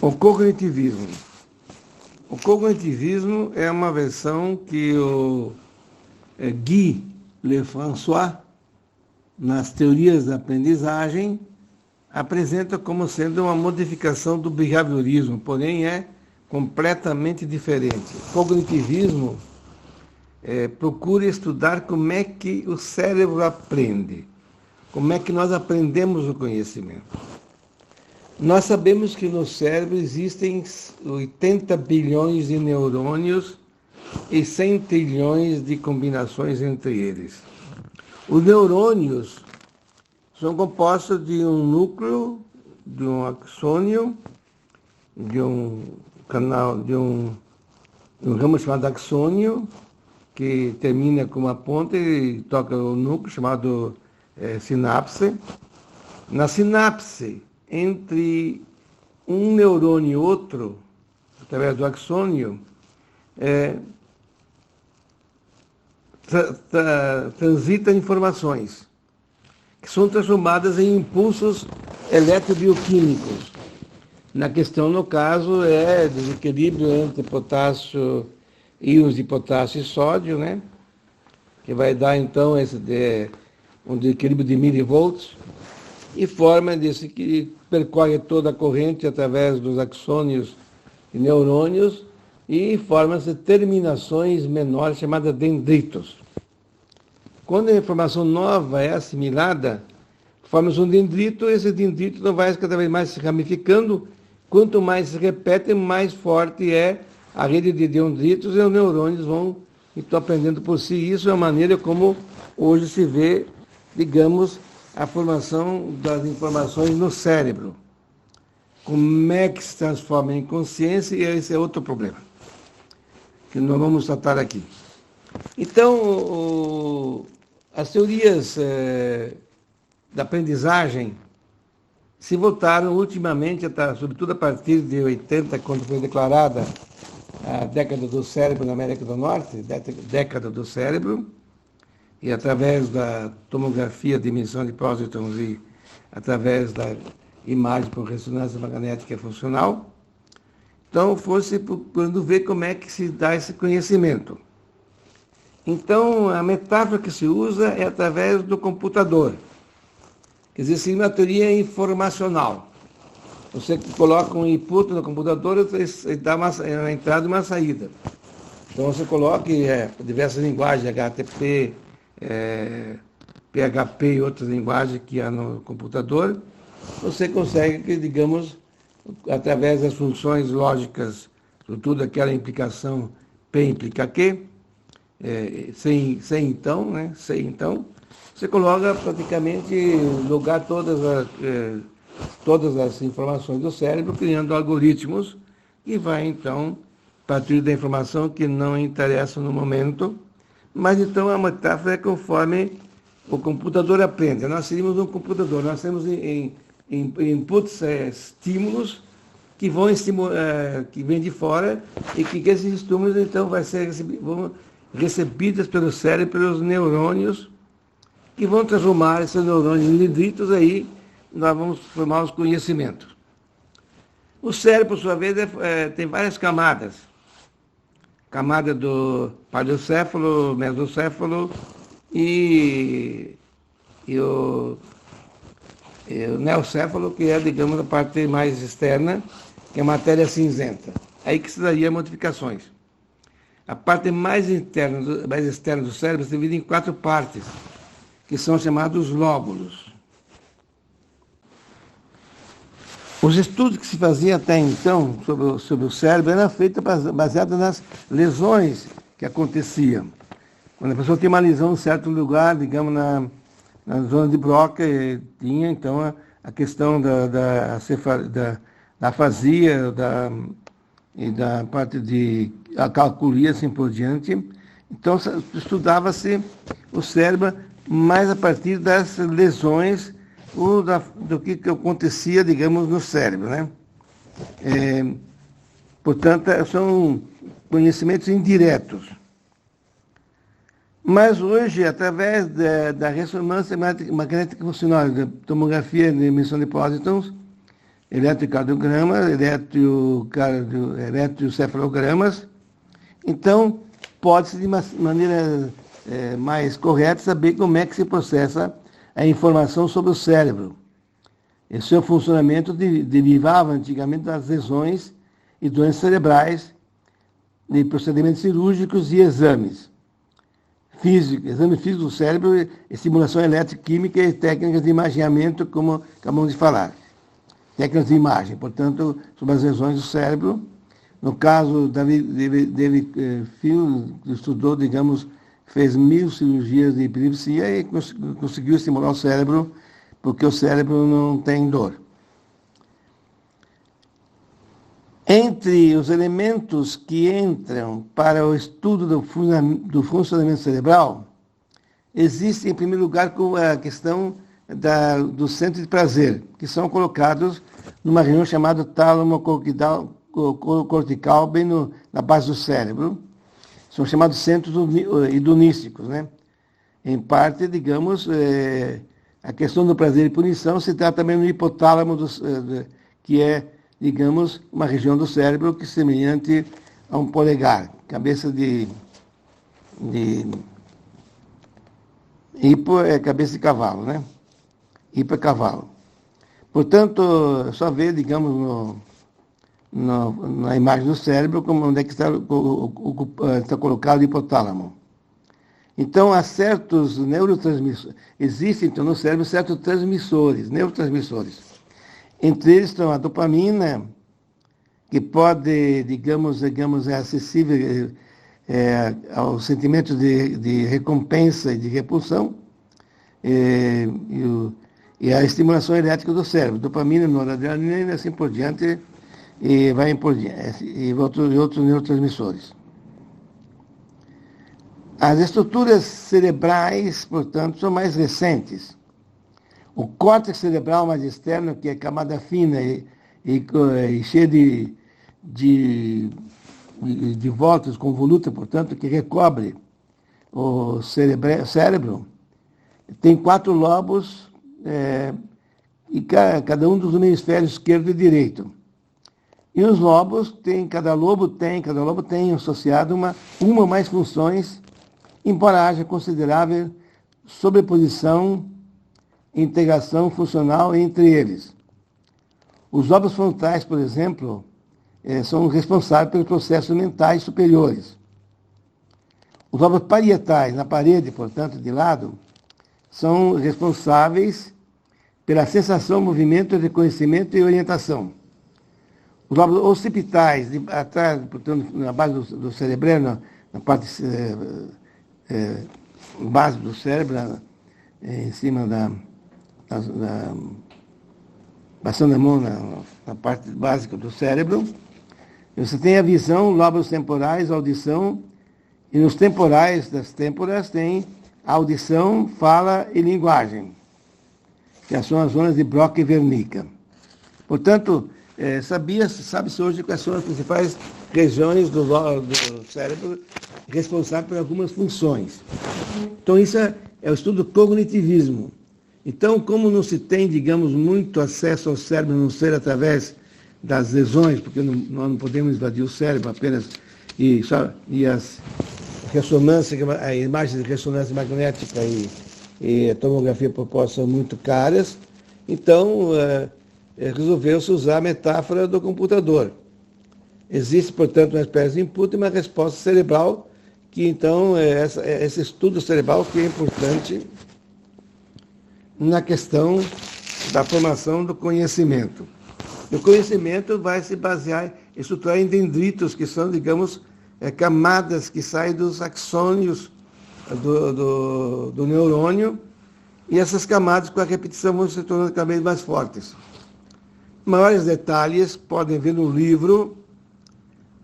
O cognitivismo. O cognitivismo é uma versão que o Guy Lefrançois, nas teorias da aprendizagem, apresenta como sendo uma modificação do behaviorismo, porém é completamente diferente. O cognitivismo procura estudar como é que o cérebro aprende, como é que nós aprendemos o conhecimento. Nós sabemos que no cérebro existem 80 bilhões de neurônios e 100 trilhões de combinações entre eles. Os neurônios são compostos de um núcleo, de um axônio, de um canal, de um ramo chamado axônio, que termina com uma ponta e toca o núcleo, chamado sinapse. Na sinapse, entre um neurônio e outro, através do axônio, transita informações que são transformadas em impulsos eletrobioquímicos. Na questão, no caso, é desequilíbrio entre potássio, íons de potássio e sódio, né? Que vai dar, então, um desequilíbrio de milivolts, e forma desse que percorre toda a corrente através dos axônios e neurônios e forma-se terminações menores chamadas dendritos. Quando a informação nova é assimilada, forma-se um dendrito, e esse dendrito não vai cada vez mais se ramificando. Quanto mais se repete, mais forte é a rede de dendritos e os neurônios vão então aprendendo por si. Isso é a maneira como hoje se vê, digamos, a formação das informações no cérebro. Como é que se transforma em consciência, e esse é outro problema, que nós vamos tratar aqui. Então, as teorias da aprendizagem se voltaram ultimamente, sobretudo a partir de 80, quando foi declarada a década do cérebro na América do Norte, década do cérebro, e através da tomografia de emissão de próstons e através da imagem por ressonância magnética funcional. Então, fosse procurando ver como é que se dá esse conhecimento. Então, a metáfora que se usa é através do computador. Quer dizer, seria uma teoria informacional. Você coloca um input no computador e dá uma entrada e uma saída. Então, você coloca diversas linguagens, HTTP, PHP e outras linguagens que há no computador, você consegue, digamos, através das funções lógicas, sobretudo aquela implicação P implica Q, sem então, né? Sem então, você coloca praticamente no lugar todas as informações do cérebro, criando algoritmos, e vai então partir da informação que não interessa no momento. Mas então a metáfora é conforme o computador aprende. Nós seríamos um computador, nós temos inputs, estímulos que que vêm de fora, e que esses estímulos então vão recebidos pelo cérebro, pelos neurônios, que vão transformar esses neurônios em dendritos, aí nós vamos formar os conhecimentos. O cérebro, por sua vez, tem várias camadas. Camada do paleocéfalo, mesocéfalo e o neocéfalo, que é, digamos, a parte mais externa, que é a matéria cinzenta. Aí que se daria modificações. A parte mais externa do cérebro se divide em 4 partes, que são chamados lóbulos. Os estudos que se faziam até então sobre o cérebro eram feitos baseados nas lesões que aconteciam. Quando a pessoa tinha uma lesão em certo lugar, digamos na zona de Broca, tinha então a questão da afasia e da parte de acalculia, assim por diante. Então estudava-se o cérebro mais a partir das lesões do que acontecia, digamos, no cérebro, né? Portanto, são conhecimentos indiretos. Mas hoje, através da ressonância magnética funcional, da tomografia de emissão de próstons, eletrocardiogramas, eletrocefalogramas. Então, pode-se, de uma maneira mais correta, saber como é que se processa a informação sobre o cérebro. E seu funcionamento derivava antigamente das lesões e doenças cerebrais, de procedimentos cirúrgicos e exames físicos do cérebro, estimulação eletroquímica e técnicas de imaginamento, como acabamos de falar. Técnicas de imagem, portanto, sobre as lesões do cérebro. No caso, David Field estudou, digamos, fez 1000 cirurgias de epilepsia e conseguiu estimular o cérebro, porque o cérebro não tem dor. Entre os elementos que entram para o estudo do funcionamento cerebral, existe, em primeiro lugar, a questão do centro de prazer, que são colocados numa região chamada tálamo cortical, bem na base do cérebro. São chamados centros hedonísticos, né? Em parte, digamos, a questão do prazer e punição se trata também no hipotálamo, que é, digamos, uma região do cérebro que é semelhante a um polegar, cabeça de hipo é cabeça de cavalo, né? Hipo é cavalo. Portanto, só ver, digamos, na imagem do cérebro como onde é que está colocado o hipotálamo. Então, há certos neurotransmissores, existem então no cérebro certos neurotransmissores. Entre eles estão a dopamina, que pode, digamos é acessível aos sentimentos de recompensa e de repulsão, e a estimulação elétrica do cérebro, dopamina, noradrenalina e assim por diante, e vai por diante, e outros neurotransmissores. As estruturas cerebrais, portanto, são mais recentes. O córtex cerebral mais externo, que é camada fina e cheia de voltas convoluta, portanto, que recobre o cérebro, tem 4 lobos, e cada um dos hemisférios esquerdo e direito. E os lobos, cada lobo tem associado uma ou mais funções, embora haja considerável sobreposição e integração funcional entre eles. Os lobos frontais, por exemplo, são responsáveis pelos processos mentais superiores. Os lobos parietais, na parede, portanto, de lado, são responsáveis pela sensação, movimento, reconhecimento e orientação. Os lobos occipitais, atrás, portanto, na base do cerebelo, na parte base do cérebro, em cima passando a mão na parte básica do cérebro, você tem a visão, lobos temporais, audição, e nos temporais das têmporas tem audição, fala e linguagem, que são as zonas de Broca e Wernicke. Portanto, sabe-se hoje quais são as principais regiões do cérebro responsáveis por algumas funções. Então, isso é o estudo do cognitivismo. Então, como não se tem, digamos, muito acesso ao cérebro, a não ser através das lesões, porque nós não podemos invadir o cérebro apenas, e as ressonâncias, a imagem de ressonância magnética e a tomografia por pós são muito caras, então resolveu-se usar a metáfora do computador. Existe, portanto, uma espécie de input e uma resposta cerebral, que então esse estudo cerebral que é importante na questão da formação do conhecimento. O conhecimento vai se basear, estruturar em dendritos, que são, digamos, camadas que saem dos axônios do neurônio, e essas camadas, com a repetição, vão se tornando cada vez mais fortes. Maiores detalhes podem ver no livro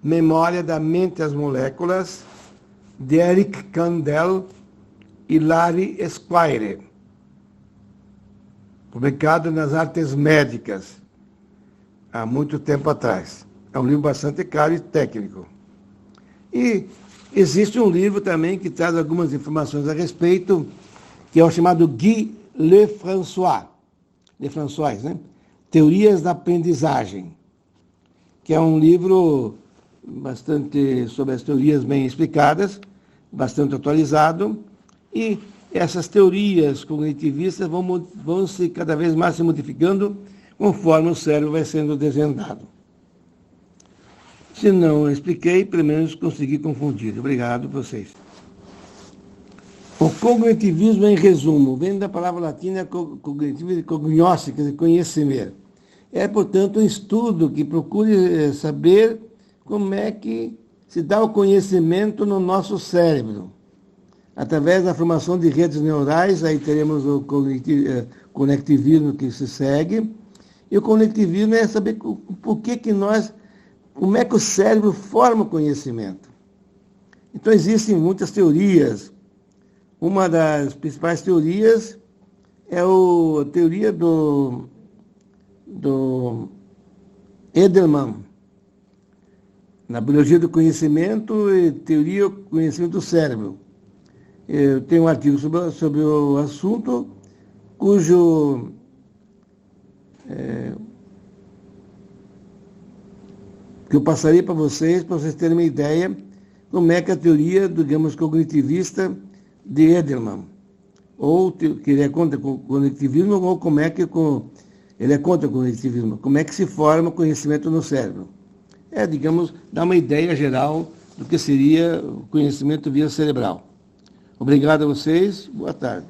Memória da Mente e as Moléculas, de Eric Kandel e Larry Squire, publicado nas Artes Médicas, há muito tempo atrás. É um livro bastante caro e técnico. E existe um livro também que traz algumas informações a respeito, que é o chamado Guy Lefrançois, né? Teorias da Aprendizagem, que é um livro bastante sobre as teorias bem explicadas, bastante atualizado, e essas teorias cognitivistas vão se cada vez mais se modificando conforme o cérebro vai sendo desvendado. Se não expliquei, pelo menos consegui confundir. Obrigado a vocês. O cognitivismo, em resumo, vem da palavra latina cognitivo, cognosce, quer dizer, conhecer. É, portanto, um estudo que procure saber como é que se dá o conhecimento no nosso cérebro. Através da formação de redes neurais, aí teremos o conectivismo que se segue. E o conectivismo é saber como é que o cérebro forma o conhecimento. Então, existem muitas teorias. Uma das principais teorias é a teoria do Edelman, na biologia do conhecimento e teoria do conhecimento do cérebro. Eu tenho um artigo sobre o assunto, que eu passarei para vocês terem uma ideia como é que a teoria, digamos, cognitivista de Edelman, ou que ele é contra o conectivismo, ou como é que ele é contra o conectivismo, como é que se forma o conhecimento no cérebro. Digamos, dá uma ideia geral do que seria o conhecimento via cerebral. Obrigado a vocês, boa tarde.